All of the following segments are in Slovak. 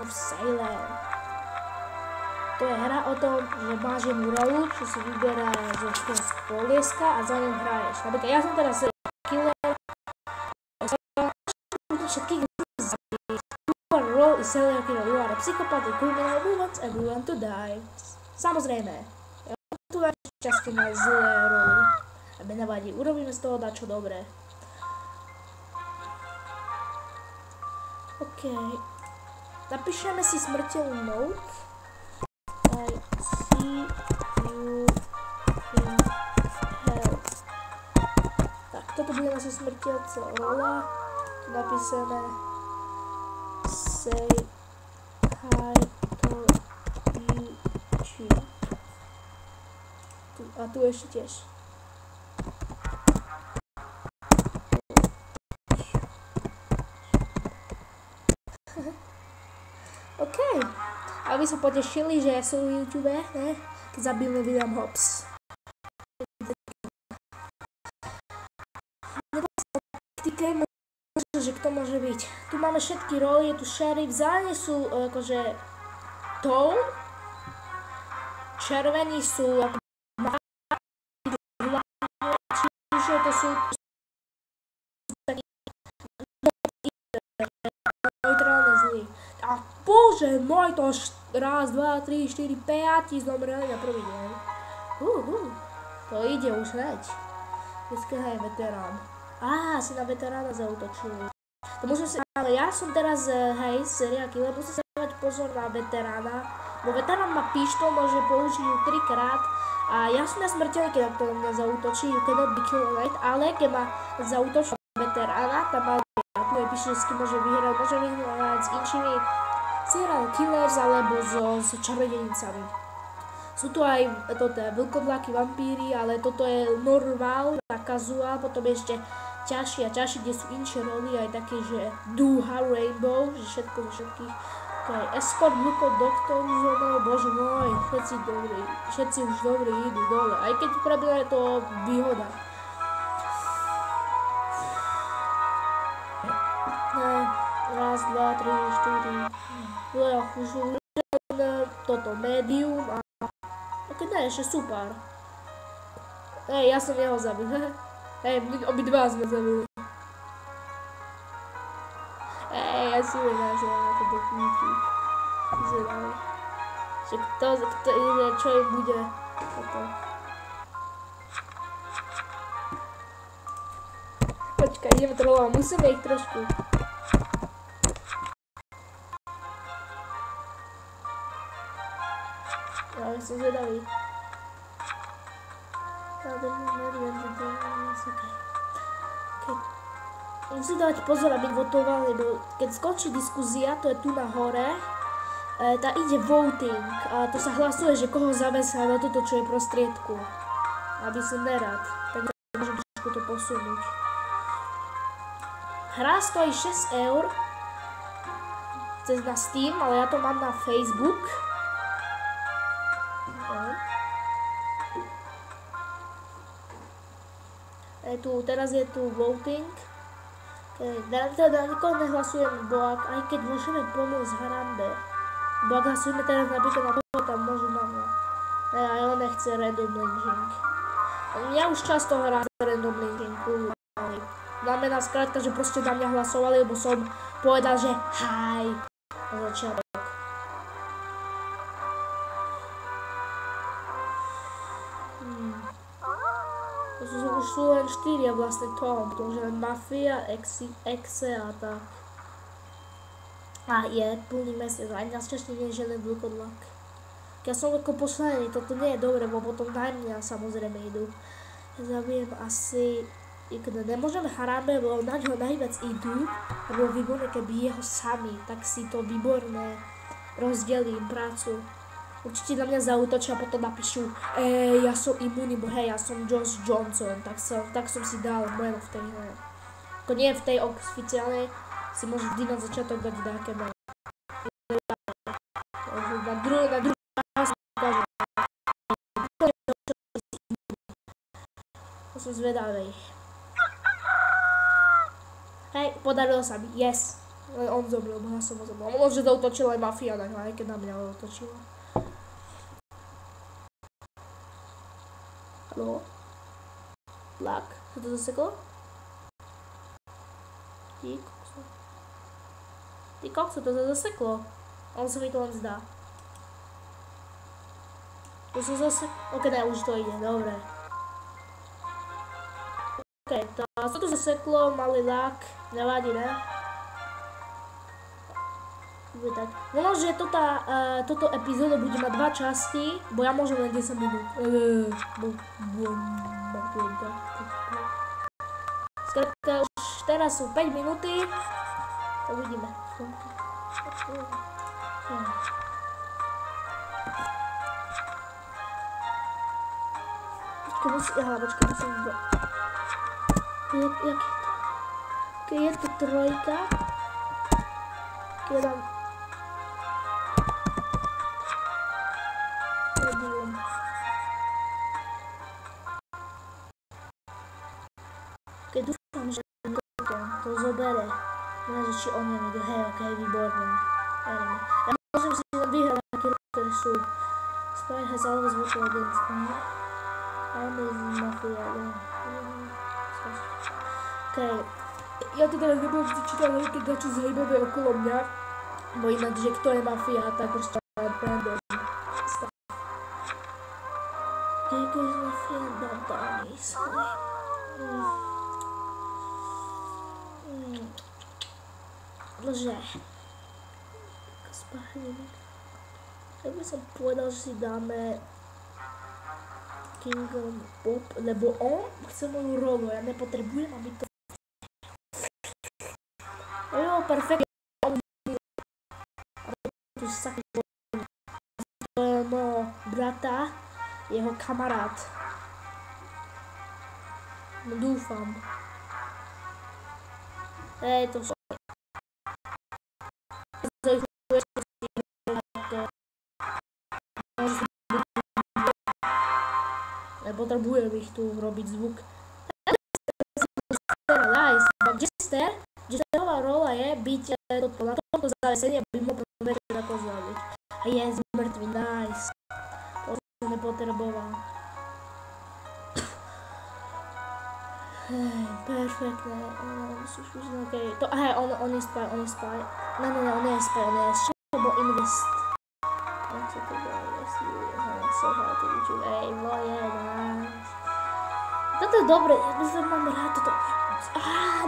of Salem. To je hra o tom, že máš jednu rolu, čo si vyberá zo kolieska a za ňou hraješ. Napríklad ja som teraz killer, všetkých zabiť. Your role is serial killer. You are a psychopath, a criminal who wants everyone to die. Samozrejme. Ja tu veľmi často na zlé roli. A mi nevadí, urobíme z toho dačo dobré. OK. Napíšeme si smrteľnú note. I see you in hell. Tak, toto bude naša smrteľca rola. Tu napísané say hi to YouTube. A tu ešte tiež. OK. Aby sa potešili, že ja som YouTuber, ne? Keď zabijeme William Hobbs. Že kto môže byť. Tu máme všetky roly, je tu šerif, zelený sú akože tón, červení sú ako čiže to sú takí neutrálne zlí. A bože môj, to raz, dva, tri, štyri, päť zomreli na prvý deň. To ide už hneď. Dneska je veterán. Si na veterána zaútočili. To musím si, ale ja som teraz, hej, serial killer, musím sa dávať pozor na veterána. Bo veterán má pištol, môže použiť ju 3-krát. A ja som na smrteľný, keď to na mňa zaútočí, you cannot be killed, ale keď ma zaútočí veterána, tam má tu je píše, s kým môže vyhrať s inšími serial killers alebo s čarodenicami. Sú tu aj vlkodlaky, vampíry, ale toto je normál, kazuál, potom ešte ťažšie a ťažšie, kde sú inšie roly, aj také, že Duha, Rainbow, že všetko zo všetkých. Okay. Escort, Vlkod, Doktor, Zomel, bože môj, všetci už dobrí idú dole, aj keď pravda je to výhoda. Raz, dva, tri, štyri, už toto médium a ok, ne, ešte super. Hej, ja som jeho zabil, hej, obidva sme zabili. Hej, ja si uvedám, na to do kníky. Zvedám. Že kto ide, čo im bude toto. Počkaj, ideme trolovať, musíme ich trošku. Ja som zvedavý. Musím dávať pozor, aby votoval, lebo keď skončí diskuzia, to je tu na hore, tá ide voting a to sa hlasuje, že koho zavesia na toto, čo je prostriedku. Aby som nerad, takže môžem trošku to posunúť. Hra stojí 6 eur cez na Steam, ale ja to mám na Facebook. Teraz je tu voting. Teda nikoho nehlasujem, bo aj keď môžeme pomôcť Harambe. Bo ak hlasujeme teraz napríklad na toho, tam môžu na mňa. Aj on nechce random linking. Ja už často hrám random linking. Znamená skrátka, že proste na mňa hlasovali, lebo som povedal, že hi na začiatok. Už sú len 4 vlastne tom, pretože len Mafia, Exe a tak. A je plný mesiac, aj našťastie nie je žiaden vlkodlak. Ja som ako posledný, toto nie je dobre, bo potom na mňa samozrejme idú. Ja zabijem asi, nemôžeme Harambe, lebo na ňo najviac idú, a bolo výborné, keby jeho sami, tak si to výborné rozdelím prácu. Určite na mňa zaútočia a potom napíšu ja som imúny, bo hej, ja som Josh Johnson, tak som si dal meno v tej hre. Ako nie v tej oficiálnej, si môžeš vždy na začiatok dať nejaké meno. Na druhý raz ukážem. To som zvedavý. Hej, podarilo sa mi, yes. Len on zomrel, bo ja som ho zomrel. Možno, že zautočila aj mafia na ňo, aj keď na mňa otočila. Haló? Black? Sa to zaseklo? Ty kokso, to sa zaseklo. On sa mi to len zdá. To sa zaseklo. Ok, ne, už to ide, dobre. Ok, to sa to zaseklo, malý lag, nevadí, ne? Tak. Možno, že toto epizóda bude mať 2 časti, bo ja môžem len 10 minút. Skrátka, už teraz sú 5 minúty. Uvidíme. Počkej, musím do... Keď je to trojka. Keď dám... Medium. Keď dúfam, že to zobere. Neviem, že či on je niekde. Hej, okej, výborné. Ja môžem si len vyhrať také, ktoré sú. Spy has always worked against me. I'm a mafia. Okej. Ja to teraz nebudem vždy čítať, keď dačo zhejbavé okolo mňa. Bo inak, že kto je mafia, tak proste random. Kiko is mafia, Dantanis. Bože. Spáhne. Ja by som povedal, že si dáme King Pop, lebo on chce moju rolu, ja nepotrebujem, aby to... Jo, perfektne. To je môjho brata, jeho kamarát. No dúfam. Hej, to sú... Potrebujem ich tu robiť zvuk. Nice. Jesterova rola je byť na tomto zavesení, aby mohol večer ako zabiť. A je zmrtvý, nice. To som nepotreboval. Hej, perfektné. Hej, on je spy, Ne, on je spy, on je alebo invest. On sa to dá Ej, moje, nice. Toto je dobre, ja mám rád toto.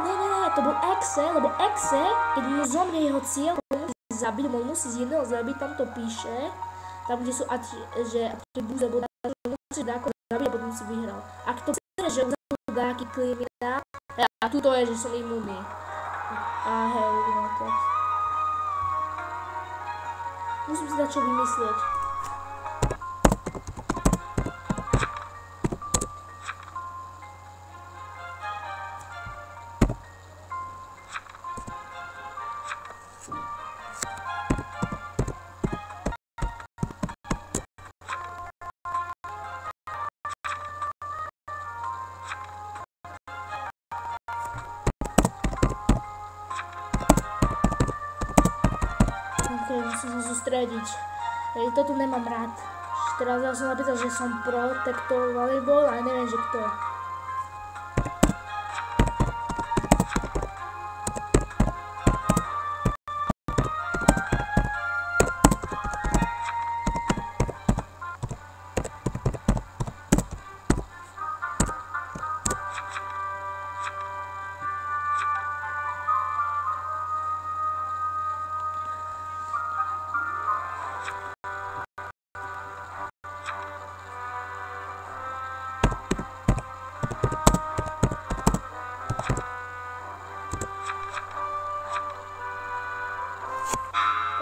Ne, to bol Exe, lebo Exe, keď mu zomrie jeho cieľ, on musí zabiť, on musí z jedného zabiť, tam to píše, tam kde sú atribúzy, alebo musí dáko zabiť a potom si vyhral. Ak to chce, že uzabudú dáky kriminál, a tuto je, že som imúnny. Hej, uvidíme to. Musím si dať čo vymyslieť. Musím sa sústrediť. Toto nemám rád. Teraz ja som napísal, že som protektor volejbol, ale neviem, že kto.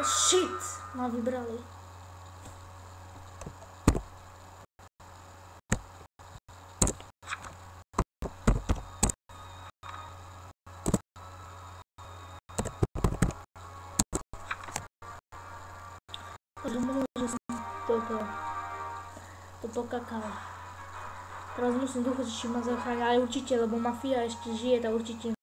Shit! Ma vybrali. Že som toto kakao. Teraz musím dúfať, či ma zachránia, ale určite, lebo mafia ešte žije, tak určite